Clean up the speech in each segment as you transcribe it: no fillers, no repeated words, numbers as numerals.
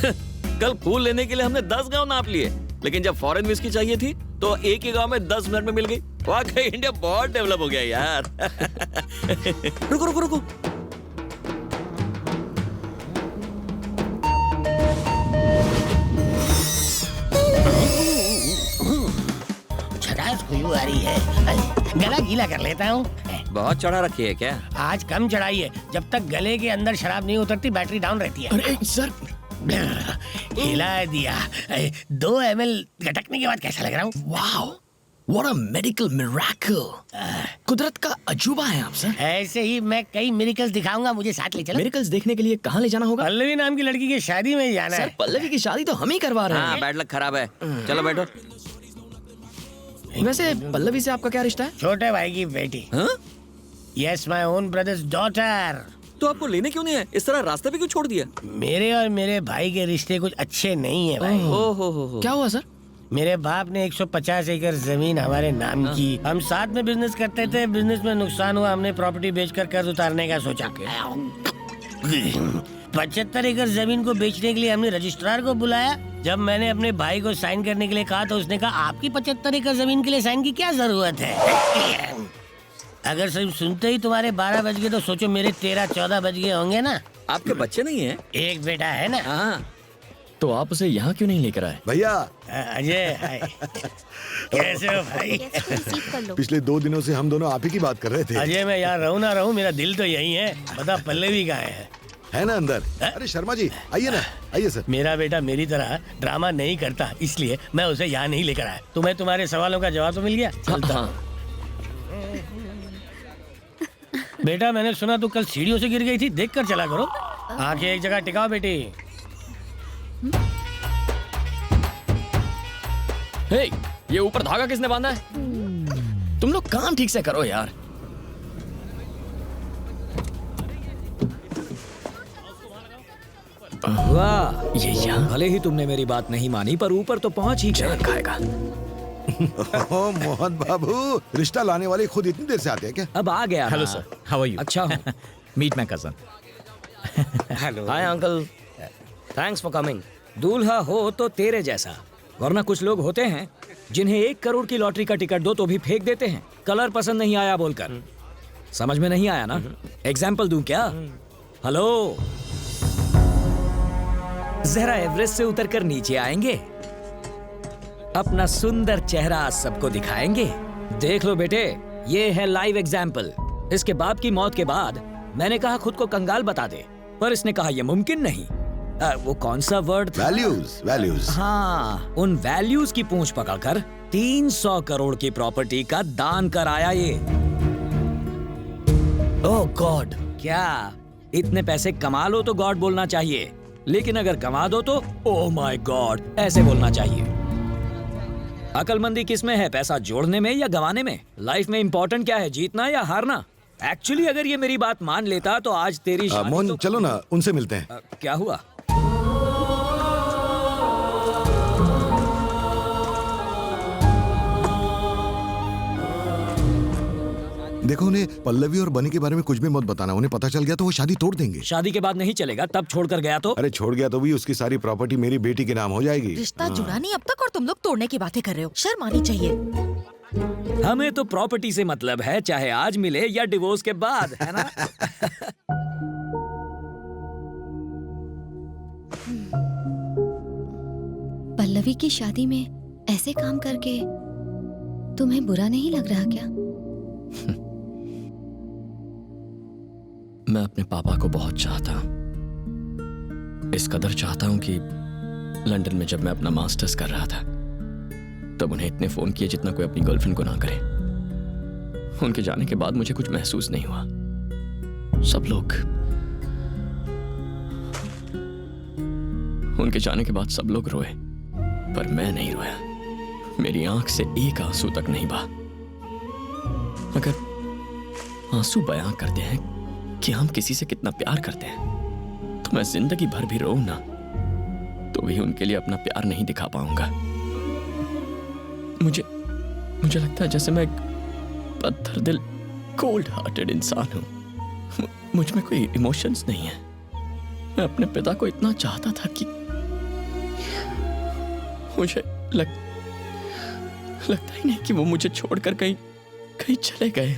कल फूल लेने के लिए हमने 10 गांव नाप लिए, लेकिन जब फॉरेन विस्की चाहिए थी तो एक ही गांव में 10 मिनट में मिल गई। वाकई इंडिया बहुत डेवलप हो गया यार। रुको रुको रुको, झकास खुशबू आ रही है। गला गीला कर लेता हूँ। बहुत चढ़ा रखी है क्या? आज कम चढ़ाई है, जब तक गले के अंदर शराब नहीं उतरती बैटरी डाउन रहती है। अरे सर, हिला दिया। 2 ml गटकने के बाद कैसा लग रहा हूँ? Wow, what a medical miracle. कुदरत का अजूबा है आप सर। ऐसे ही मैं कई मिरेकल्स दिखाऊंगा, मुझे साथ ले चलो। मिरेकल्स देखने के लिए कहाँ ले जाना होगा? पल्लवी नाम की लड़की की शादी में जाना सर है। पल्लवी की शादी तो हम ही करवा रहे हाँ, हैं। बैड लक खराब है। चलो बैठो। वैसे पल्लवी से आपका क्या रिश्ता है? छोटे भाई की बेटी। हाँ? Yes, my own brothers daughter. तो आपको लेने क्यों नहीं है? इस तरह रास्ते पे क्यों छोड़ दिया? मेरे और मेरे भाई के रिश्ते कुछ अच्छे नहीं है भाई। ओ हो। क्या हुआ सर? मेरे बाप ने 150 एकड़ जमीन हमारे नाम की। हम साथ में बिजनेस करते थे, बिजनेस में नुकसान हुआ, हमने प्रॉपर्टी बेचकर कर्ज उतारने का सोचा। 75 एकड़ जमीन को बेचने के लिए हमने रजिस्ट्रार को बुलाया। जब मैंने अपने भाई को साइन करने के लिए कहा तो उसने कहा आपकी 75 एकड़ जमीन के लिए साइन की क्या जरूरत है। अगर सिर्फ सुनते ही तुम्हारे 12 बज गए तो सोचो मेरे 13-14 बज गए होंगे ना। आपके बच्चे नहीं है? एक बेटा है ना। हाँ। तो आप उसे यहाँ क्यों नहीं लेकर आए? भैया अजय, हाय। कैसे हो भाई? पिछले 2 दिनों से हम दोनों आप ही की बात कर रहे थे। अजय, मैं यहाँ रहूँ ना रहूँ, मेरा दिल तो यही है। बता पल्लवी कहाँ है ना अंदर? अरे शर्मा जी आइए ना, आइए सर। मेरा बेटा मेरी तरह ड्रामा नहीं करता, इसलिए मैं उसे यहाँ नहीं लेकर आया। तुम्हें तुम्हारे सवालों का जवाब तो मिल गया? चलता हूँ। बेटा, मैंने सुना तू कल सीढ़ियों से गिर गई थी, देख कर चला करो। आंखें एक जगह टिकाओ बेटी। हे, ये ऊपर धागा किसने बांधा है? तुम लोग काम ठीक से करो यार। वाह, ये यहाँ भले ही तुमने मेरी बात नहीं मानी, पर ऊपर तो पहुंच ही गए। खाएगा। ओह मोहन बाबू, रिश्ता लाने वाले खुद इतनी देर से आते हैं क्या? अब आ गया। हेलो ना। Sir, how are you? अच्छा हूँ। Meet my cousin. Hello. Hi uncle, thanks for coming. दूल्हा हो तो तेरे जैसा, वरना कुछ लोग होते हैं जिन्हें 1 करोड़ की लॉटरी का टिकट दो तो भी फेंक देते हैं, कलर पसंद नहीं आया बोलकर। समझ में नहीं आया ना? एग्जाम्पल दूं क्या? हेलो, जरा एवरेस्ट से उतरकर नीचे आएंगे, अपना सुंदर चेहरा सबको दिखाएंगे। देख लो बेटे, ये है लाइव एग्जाम्पल। इसके बाप की मौत के बाद मैंने कहा खुद को कंगाल बता दे, पर इसने कहा यह मुमकिन नहीं। वो कौन सा वर्ड था? वैल्यूज। हाँ, उन वैल्यूज की पूंछ पकड़कर 300 करोड़ की प्रॉपर्टी का दान कराया ये। ओह गॉड, क्या इतने पैसे कमा लो तो गॉड बोलना चाहिए, लेकिन अगर कमा दो तो ओह माय गॉड ऐसे बोलना चाहिए। अकलमंदी किसमें है, पैसा जोड़ने में या गंवाने में? लाइफ में इंपॉर्टेंट क्या है, जीतना या हारना? एक्चुअली अगर ये मेरी बात मान लेता तो आज तेरी शादी मोहन तो... चलो ना, उनसे मिलते हैं। क्या हुआ? देखो, उन्हें पल्लवी और बनी के बारे में कुछ भी मत बताना। उन्हें पता चल गया तो वो शादी तोड़ देंगे। शादी के बाद नहीं चलेगा, तब छोड़कर गया तो? अरे छोड़ गया तो भी उसकी सारी प्रॉपर्टी मेरी बेटी के नाम हो जाएगी। रिश्ता जुड़ा नहीं अब तक और तुम लोग तोड़ने की बातें कर रहे हो, शर्म आनी चाहिए। हमें तो प्रॉपर्टी से मतलब है, चाहे आज मिले या डिवोर्स के बाद, है ना? पल्लवी की शादी में ऐसे काम करके तुम्हें बुरा नहीं लग रहा क्या? मैं अपने पापा को बहुत चाहता हूं, इस कदर चाहता हूं कि लंदन में जब मैं अपना मास्टर्स कर रहा था तब उन्हें इतने फोन किए जितना कोई अपनी गर्लफ्रेंड को ना करे। उनके जाने के बाद मुझे कुछ महसूस नहीं हुआ। सब लोग उनके जाने के बाद सब लोग रोए, पर मैं नहीं रोया। मेरी आंख से एक आंसू तक नहीं बहा। अगर आंसू बयां करते हैं कि हम किसी से कितना प्यार करते हैं, तो मैं जिंदगी भर भी रोऊं ना तो भी उनके लिए अपना प्यार नहीं दिखा पाऊंगा। मुझे लगता है जैसे मैं एक पत्थर दिल कोल्ड हार्टेड इंसान हूं। मुझ में कोई इमोशंस नहीं है। मैं अपने पिता को इतना चाहता था कि मुझे लगता ही नहीं कि वो मुझे छोड़कर कहीं चले गए।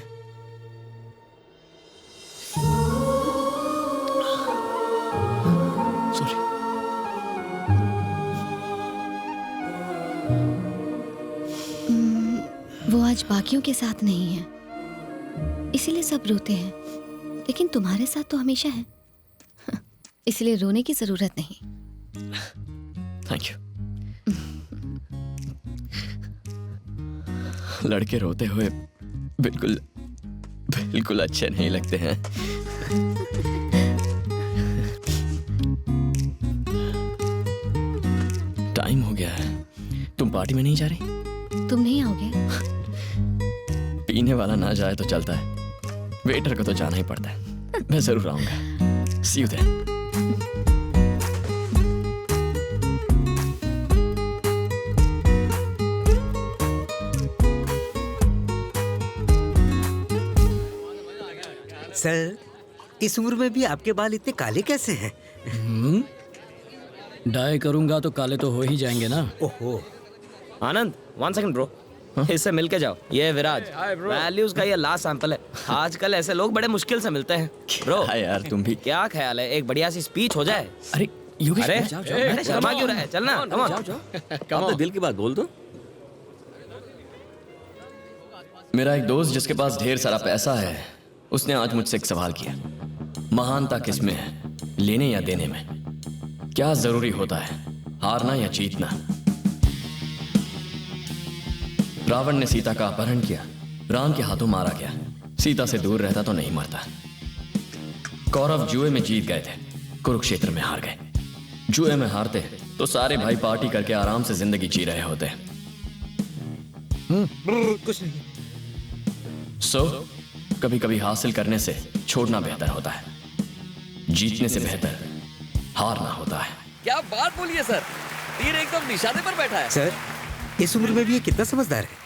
सॉरी। वो आज बाकियों के साथ नहीं है, इसीलिए सब रोते हैं, लेकिन तुम्हारे साथ तो हमेशा है, इसलिए रोने की जरूरत नहीं। Thank you. लड़के रोते हुए बिल्कुल अच्छे नहीं लगते हैं। टाइम हो गया है, तुम पार्टी में नहीं जा रही? तुम नहीं आओगे? पीने वाला ना जाए तो चलता है, वेटर को तो जाना ही पड़ता है। मैं जरूर आऊंगा। सी यू देयर। सर, इस उम्र में भी आपके बाल इतने काले कैसे हैं? डाई करूंगा तो काले तो हो ही जाएंगे ना। ओहो। आनंद, 1 सेकंड ब्रो, इससे मिल के जाओ। ये है विराज, वैल्यूज का ये लास्ट सैंपल है। आजकल ऐसे लोग बड़े मुश्किल से मिलते हैं। ब्रो हाँ यार, तुम भी। क्या ख्याल है, एक बढ़िया सी स्पीच हो जाए? अरे योगेश, अरे जाओ, अरे शर्मा क्यों रहा है? चलना, come on। अपने दिल की बात बोल दो। मेरा एक दोस्त जिसके पास ढेर सारा पैसा है, उसने आज मुझसे एक सवाल किया। महानता किसमें है, लेने या देने में? क्या जरूरी होता है, हारना या जीतना? रावण ने सीता का अपहरण किया, राम के हाथों मारा गया। सीता से दूर रहता तो नहीं मरता। कौरव जुए में जीत गए थे, कुरुक्षेत्र में हार गए। जुए में हारते तो सारे भाई पार्टी करके आराम से जिंदगी जी रहे होते। कुछ नहीं। कभी कभी हासिल करने से छोड़ना बेहतर होता है, जीतने से बेहतर हारना होता है। क्या बात बोलिए सर, तीर एकदम निशाने पर बैठा है। सर, इस उम्र में भी ये कितना समझदार है।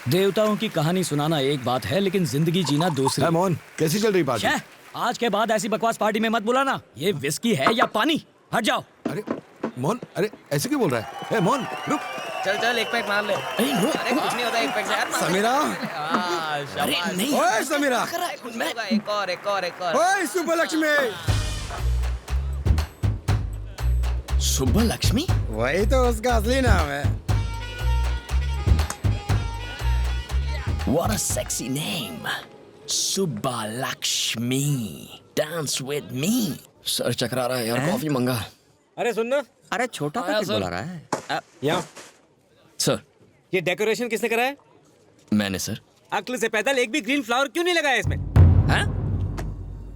देवताओं की कहानी सुनाना एक बात है, लेकिन जिंदगी जीना दूसरी। मोहन, कैसी चल रही पार्टी? छे, आज के बाद ऐसी बकवास पार्टी में मत बुलाना। ये विस्की है या पानी? हट जाओ। अरे मोहन, अरे ऐसे क्यों बोल रहा है? मोहन रुक। चल एक पैक मार ले। अरे कुछ नहीं होता, एक पैक से यार। समीरा। अरे नहीं। ओए समीरा। एक और। ओए सुब्बलक्ष्मी। सुब्बलक्ष्मी? वही तो उसका असली नाम है। What a sexy name, Subbulakshmi. Dance with me. Sir चकरा रहा है यार, कॉफी मंगा। अरे सुनना। अरे छोटा पैकेट बुला रहा है। यहाँ सर, ये डेकोरेशन किसने करा है? मैंने सर। अक्ल से पैदल एक भी ग्रीन फ्लावर क्यों नहीं लगाया इसमें? हाँ?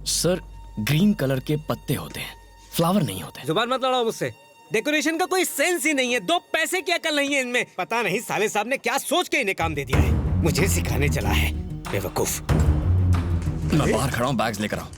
सर, ग्रीन कलर के पत्ते होते हैं, फ्लावर नहीं होते। जुबान मत लड़ाओ मुझसे। डेकोरेशन का कोई सेंस ही नहीं है, 2 पैसे की अकल नहीं है इनमें। पता नहीं साले साहब ने क्या सोच के इन्हें काम दे दिया है। मुझे सिखाने चला है, बेवकूफ। मैं बाहर खड़ा हूँ, बैग्स लेकर आऊँ।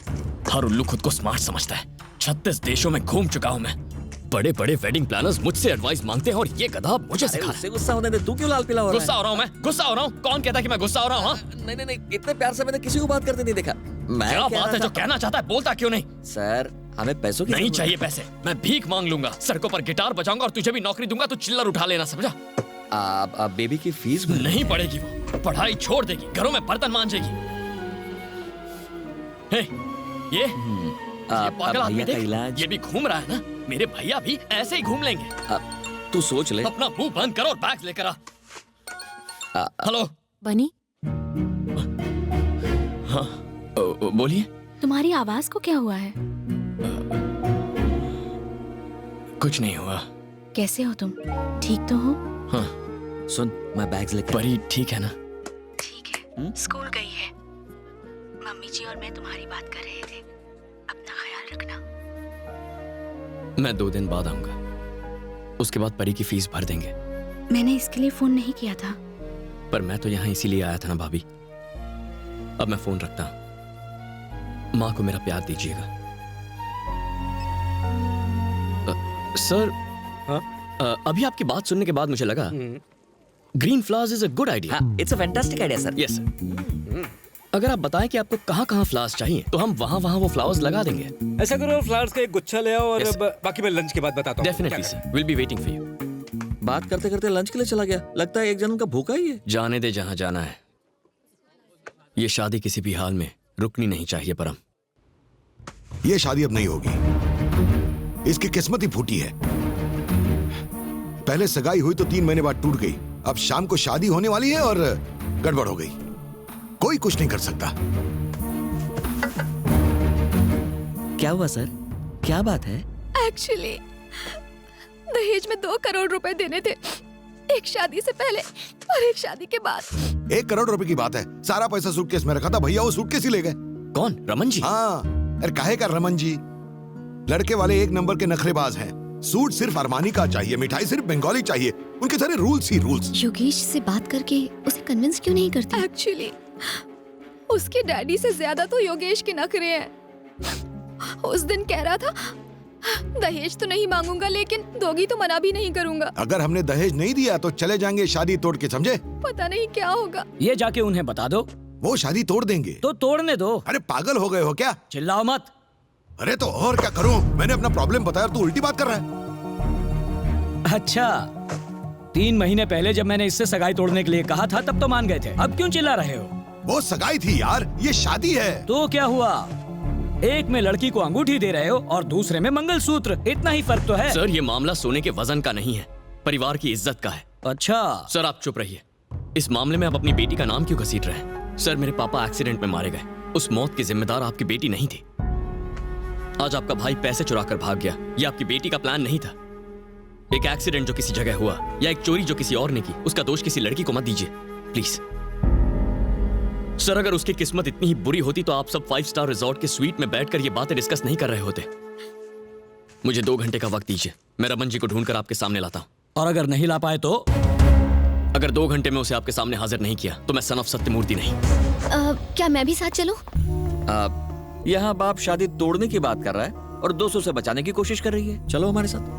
हर उल्लू खुद को स्मार्ट समझता है। 36 देशों में घूम चुका हूँ मैं। बड़े बड़े वेडिंग प्लानर्स मुझसे एडवाइस मांगते हैं और ये गधा मुझे सिखा रहा है। गुस्सा होने दे, तू क्यों लाल पीला हो रहा है? गुस्सा हो रहा हूँ मैं, गुस्सा हो रहा हूँ। कौन कहता है कि मैं गुस्सा हो रहा हूँ? नहीं, इतने प्यार से मैंने किसी को बात करते नहीं देखा। मैं क्या बात है, जो कहना चाहता है बोलता क्यों नहीं? सर, हमें पैसों की नहीं चाहिए पैसे, मैं भीख मांग लूंगा, सड़कों पर गिटार बजाऊंगा और तुझे भी नौकरी दूंगा। तू चिल्लर उठा लेना, समझा? आप बेबी की फीस नहीं पड़ेगी, वो पढ़ाई छोड़ देगी, घरों में बर्तन मांजेगी। हे, ये पागल आदमी देख, ये भी घूम रहा है ना। मेरे भैया भी ऐसे ही घूम लेंगे। तू सोच ले। अपना मुंह बंद करो और बैग लेकर आ। हेलो बनी, हाँ बोलिए। तुम्हारी आवाज को क्या हुआ है? कुछ नहीं हुआ। कैसे हो तुम? ठीक तो हो? हाँ। सुन, मैं बैग्स लेकर। परी ठीक है ना? ठीक है। स्कूल गई है। मम्मी जी और मैं तुम्हारी बात कर रहे थे। अपना ख्याल रखना। मैं 2 दिन बाद आऊंगा, उसके बाद परी की फीस भर देंगे। मैंने इसके लिए फोन नहीं किया था। पर मैं तो यहाँ इसीलिए आया था ना भाभी। अब मैं फोन रखता हूँ। माँ को मेरा प्यार दीजिएगा। सर, अभी आपकी बात सुनने के बाद मुझे लगा green flowers is a good idea. It's a fantastic idea sir. Yes sir. अगर आप बताएं कि आपको कहाँ कहाँ फ्लावर्स चाहिए तो हम वहाँ वहाँ वो फ्लावर्स लगा देंगे। ऐसा करो, फ्लावर्स का एक गुच्छा ले आओ और Yes. बाकी मैं लंच के बाद बताता हूँ। डेफिनेटली क्या sir, will be waiting for you. बात करते करते लंच के लिए चला गया। लगता है एक जन का भूखा ही है। जाने दे जहाँ जाना है। ये शादी किसी भी हाल में रुकनी नहीं चाहिए परम। ये शादी अब नहीं होगी। इसकी किस्मत ही फूटी है। पहले सगाई हुई तो 3 महीने बाद टूट गई। अब शाम को शादी होने वाली है और गड़बड़ हो गई। कोई कुछ नहीं कर सकता। क्या हुआ सर? क्या बात है? एक्चुअली दहेज में 2 करोड़ रुपए देने थे, एक शादी से पहले और एक शादी के बाद। 1 करोड़ रुपए की बात है। सारा पैसा सूटकेस में रखा था। भैया वो सूटकेस ही ले गए। कौन? रमन जी? हाँ, अरे काहे का रमन जी? लड़के वाले 1 नंबर के नखरेबाज हैं। सूट सिर्फ अरमानी का चाहिए, मिठाई सिर्फ बंगाली चाहिए। उनके सारे रूल्स ही रूल्स। योगेश से बात करके उसे कन्विंस क्यों नहीं करती? एक्चुअली उसके डैडी से ज्यादा तो योगेश के नखरे हैं। उस दिन कह रहा था दहेज तो नहीं मांगूंगा, लेकिन दोगी तो मना भी नहीं करूंगा। अगर हमने दहेज नहीं दिया तो चले जाएंगे शादी तोड़ के, समझे? पता नहीं क्या होगा। ये जाके उन्हें बता दो। वो शादी तोड़ देंगे। तो तोड़ने दो। अरे पागल हो गए हो क्या? चिल्लाओ मत। अरे तो और क्या करूं? मैंने अपना प्रॉब्लम बताया और तू उल्टी बात कर रहा है। अच्छा, 3 महीने पहले जब मैंने इससे सगाई तोड़ने के लिए कहा था तब तो मान गए थे। अब क्यों चिल्ला रहे हो? वो सगाई थी यार, ये शादी है। तो क्या हुआ? एक में लड़की को अंगूठी दे रहे हो और दूसरे में मंगलसूत्र। इतना ही फर्क तो है। सर ये मामला सोने के वजन का नहीं है, परिवार की इज्जत का है। अच्छा सर आप चुप रहिए। इस मामले में आप अपनी बेटी का नाम क्यों घसीट रहे हैं? सर मेरे पापा एक्सीडेंट में मारे गए। उस मौत की जिम्मेदार आपकी बेटी नहीं थी। आज आपका भाई पैसे चुरा कर भाग गया, ये आपकी बेटी का प्लान नहीं था। एक एक्सीडेंट जो किसी जगह हुआ या एक चोरी जो किसी और ने की, उसका दोष किसी लड़की को मत दीजिए प्लीज। सर अगर उसकी किस्मत इतनी ही बुरी होती तो आप सब 5 स्टार रिजॉर्ट के स्वीट में बैठकर ये बातें डिस्कस नहीं कर रहे होते। मुझे 2 घंटे का वक्त दीजिए, मैं रमन जी को ढूंढकर आपके सामने लाता हूँ। और अगर नहीं ला पाए तो? अगर 2 घंटे में उसे आपके सामने हाजिर नहीं किया तो मैं सन ऑफ सत्यमूर्ति नहीं। क्या मैं भी साथ चलूं? यहाँ बाप शादी तोड़ने की बात कर रहा है और 200 से बचाने की कोशिश कर रही है। चलो हमारे साथ।